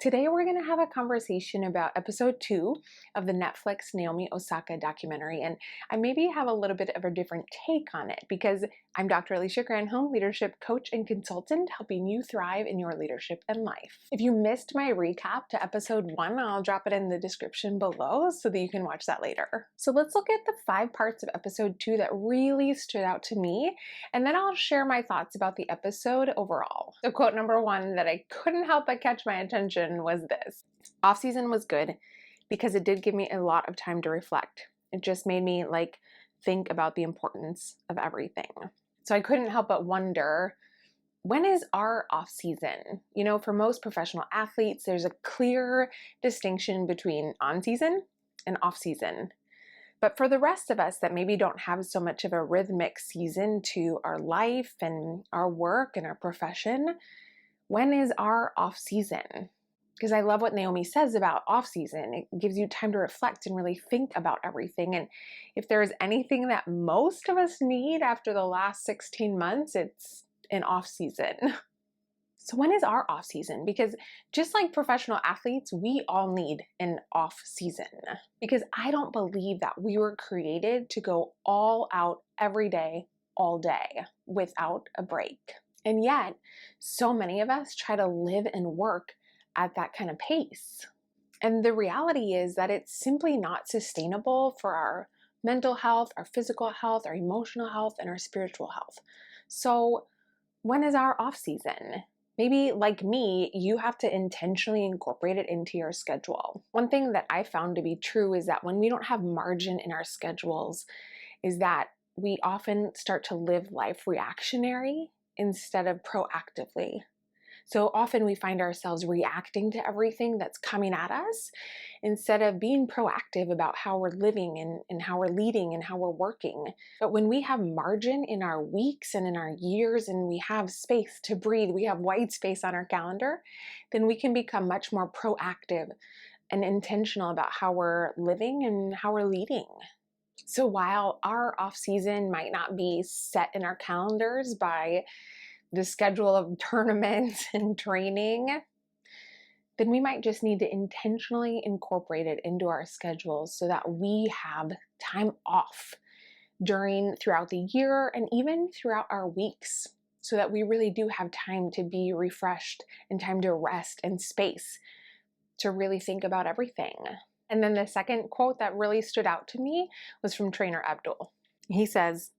Today we're going to have a conversation about episode 2 of the Netflix Naomi Osaka documentary, and I maybe have a little bit of a different take on it because I'm Dr. Alicia Granholm, leadership coach and consultant, helping you thrive in your leadership and life. If you missed my recap to episode 1, I'll drop it in the description below so that you can watch that later. So let's look at the 5 parts of episode 2 that really stood out to me, and then I'll share my thoughts about the episode overall. So quote number 1 that I couldn't help but catch my attention was this: off-season was good because it did give me a lot of time to reflect. It just made me think about the importance of everything. So I couldn't help but wonder, when is our off-season? You know, for most professional athletes, there's a clear distinction between on-season and off-season. But for the rest of us that maybe don't have so much of a rhythmic season to our life and our work and our profession, when is our off-season? Because I love what Naomi says about off-season. It gives you time to reflect and really think about everything. And if there's anything that most of us need after the last 16 months, it's an off-season. So when is our off-season? Because just like professional athletes, we all need an off-season. Because I don't believe that we were created to go all out every day, all day, without a break. And yet, so many of us try to live and work at that kind of pace. And the reality is that it's simply not sustainable for our mental health, our physical health, our emotional health, and our spiritual health. So when is our off season? Maybe like me, you have to intentionally incorporate it into your schedule. One thing that I found to be true is that when we don't have margin in our schedules, is that we often start to live life reactionary instead of proactively. So often we find ourselves reacting to everything that's coming at us instead of being proactive about how we're living and how we're leading and how we're working. But when we have margin in our weeks and in our years and we have space to breathe, we have white space on our calendar, then we can become much more proactive and intentional about how we're living and how we're leading. So while our off season might not be set in our calendars by the schedule of tournaments and training, then we might just need to intentionally incorporate it into our schedules so that we have time off throughout the year and even throughout our weeks, so that we really do have time to be refreshed and time to rest and space to really think about everything. And then the second quote that really stood out to me was from Trainer Abdul. He says,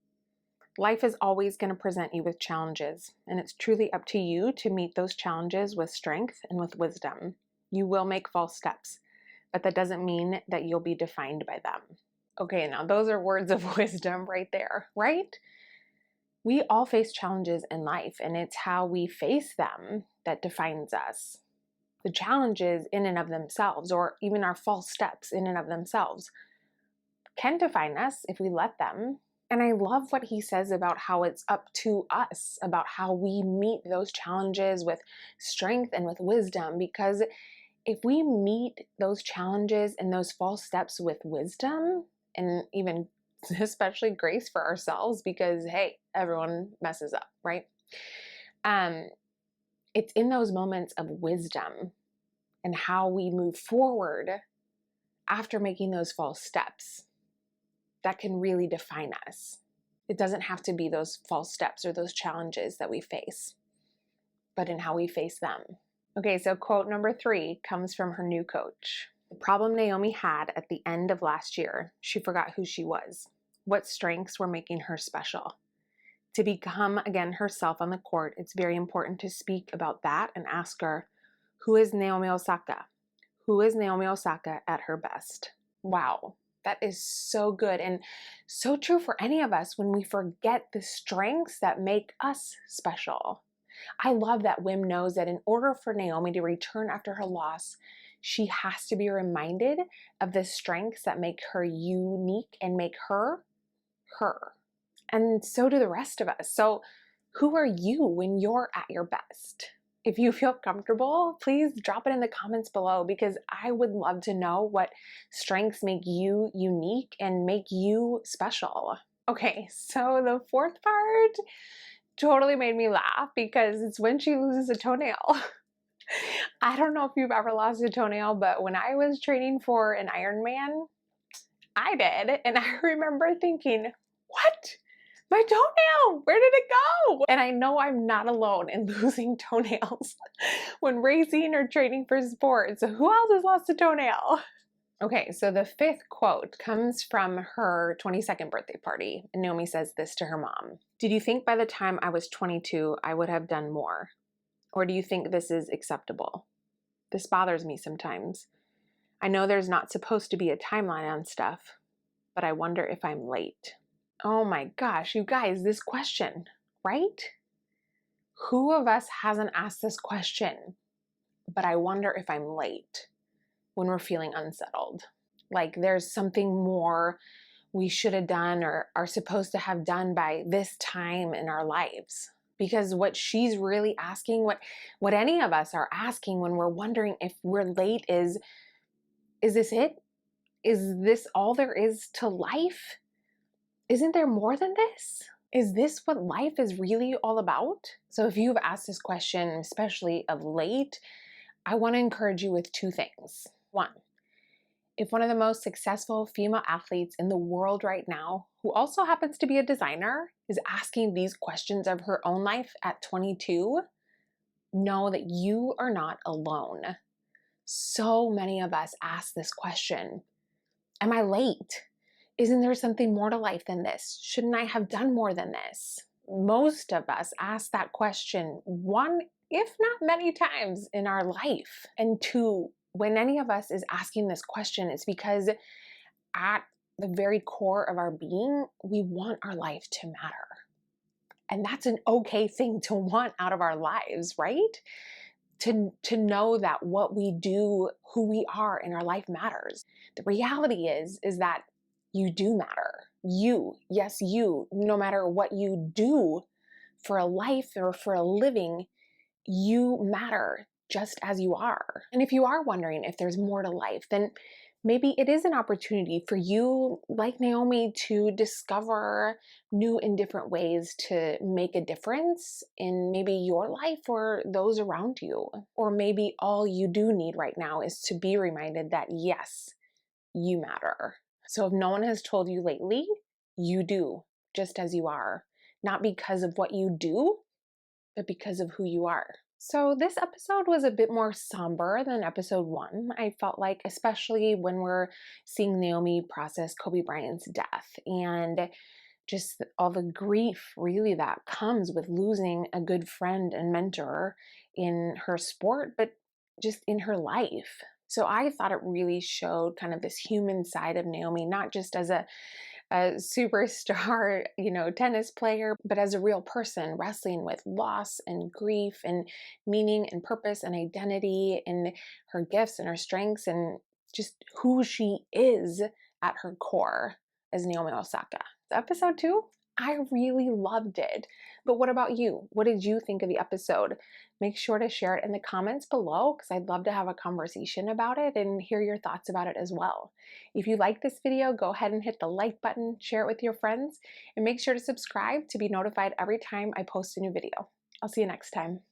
"Life is always going to present you with challenges, and it's truly up to you to meet those challenges with strength and with wisdom. You will make false steps, but that doesn't mean that you'll be defined by them." Okay, now those are words of wisdom right there, right? We all face challenges in life, and it's how we face them that defines us. The challenges in and of themselves, or even our false steps in and of themselves, can define us if we let them. And I love what he says about how it's up to us, about how we meet those challenges with strength and with wisdom. Because if we meet those challenges and those false steps with wisdom, and even especially grace for ourselves, because hey, everyone messes up, right? It's in those moments of wisdom and how we move forward after making those false steps that can really define us. It doesn't have to be those false steps or those challenges that we face, but in how we face them. Okay, so quote number 3 comes from her new coach. "The problem Naomi had at the end of last year, she forgot who she was, what strengths were making her special. To become again herself on the court, it's very important to speak about that and ask her, who is Naomi Osaka? Who is Naomi Osaka at her best?" Wow. That is so good and so true for any of us when we forget the strengths that make us special. I love that Wim knows that in order for Naomi to return after her loss, she has to be reminded of the strengths that make her unique and make her, her. And so do the rest of us. So who are you when you're at your best? If you feel comfortable, please drop it in the comments below, because I would love to know what strengths make you unique and make you special. Okay, so the 4th part totally made me laugh because it's when she loses a toenail. I don't know if you've ever lost a toenail, but when I was training for an Ironman, I did. And I remember thinking, what? My toenail, where did it go? And I know I'm not alone in losing toenails when racing or training for sports. So who else has lost a toenail? Okay, so the fifth quote comes from her 22nd birthday party. And Naomi says this to her mom. Did you think by the time I was 22, I would have done more? Or do you think this is acceptable? This bothers me sometimes. I know there's not supposed to be a timeline on stuff, but I wonder if I'm late. Oh my gosh, you guys, this question, right? Who of us hasn't asked this question? But I wonder if I'm late when we're feeling unsettled. Like there's something more we should have done or are supposed to have done by this time in our lives. Because what she's really asking, what any of us are asking when we're wondering if we're late is this it? Is this all there is to life? Isn't there more than this? Is this what life is really all about? So if you've asked this question, especially of late, I want to encourage you with two things. One, if one of the most successful female athletes in the world right now, who also happens to be a designer, is asking these questions of her own life at 22, know that you are not alone. So many of us ask this question. Am I late? Isn't there something more to life than this? Shouldn't I have done more than this? Most of us ask that question one, if not many times in our life. And two, when any of us is asking this question, it's because at the very core of our being, we want our life to matter. And that's an okay thing to want out of our lives, right? To know that what we do, who we are in our life matters. The reality is that you do matter. You, yes, you, no matter what you do for a life or for a living, you matter just as you are. And if you are wondering if there's more to life, then maybe it is an opportunity for you, like Naomi, to discover new and different ways to make a difference in maybe your life or those around you. Or maybe all you do need right now is to be reminded that yes, you matter. So if no one has told you lately, you do, just as you are. Not because of what you do, but because of who you are. So this episode was a bit more somber than episode 1. I felt like, especially when we're seeing Naomi process Kobe Bryant's death and just all the grief really that comes with losing a good friend and mentor in her sport, but just in her life. So I thought it really showed kind of this human side of Naomi, not just as a superstar, tennis player, but as a real person wrestling with loss and grief and meaning and purpose and identity and her gifts and her strengths and just who she is at her core as Naomi Osaka. Episode 2, I really loved it. But what about you? What did you think of the episode? Make sure to share it in the comments below because I'd love to have a conversation about it and hear your thoughts about it as well. If you like this video, go ahead and hit the like button, share it with your friends, and make sure to subscribe to be notified every time I post a new video. I'll see you next time.